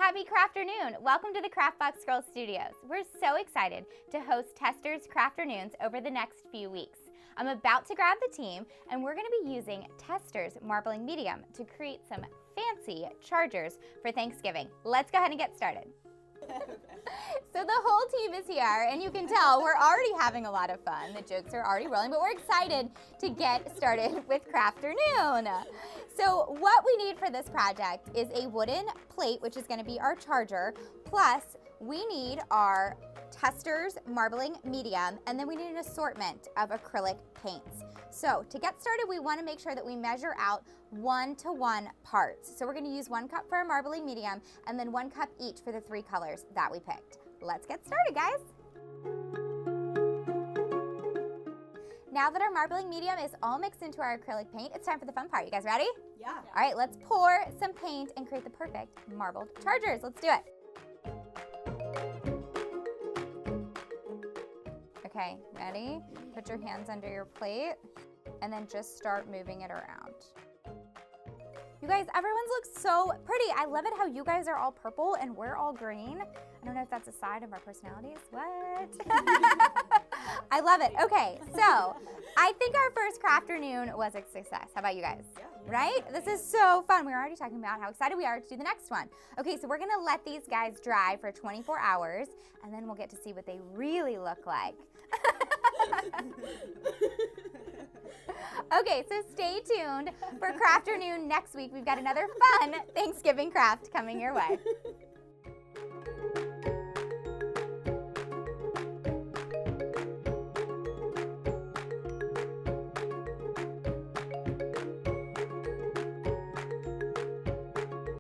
Happy Crafternoon! Welcome to the Craftbox Girls Studios. We're so excited to host Testors Crafternoons over the next few weeks. I'm about to grab the team and we're going to be using Testors marbling medium to create some fancy chargers for Thanksgiving. Let's go ahead and get started. So the whole team is here and you can tell we're already having a lot of fun. The jokes are already rolling, but we're excited to get started with Crafternoon. So what we need for this project is a wooden plate, which is going to be our charger, plus we need our Testors marbling medium, and then we need an assortment of acrylic paints. So to get started, we want to make sure that we measure out 1-to-1 parts. So we're going to use 1 cup for our marbling medium and then 1 cup each for the 3 colors that we picked. Let's get started, guys. Now that our marbling medium is all mixed into our acrylic paint, it's time for the fun part. You guys ready? Yeah. All right, let's pour some paint and create the perfect marbled chargers. Let's do it. Okay, ready? Put your hands under your plate and then just start moving it around. You guys, everyone's looks so pretty. I love it how you guys are all purple and we're all green. I don't know if that's a side of our personalities. What? I love it. Okay, so I think our first Crafternoon was a success. How about you guys? Yeah. Right? This is so fun. We were already talking about how excited we are to do the next one. Okay, so we're gonna let these guys dry for 24 hours and then we'll get to see what they really look like. Okay, so stay tuned for Crafternoon next week. We've got another fun Thanksgiving craft coming your way.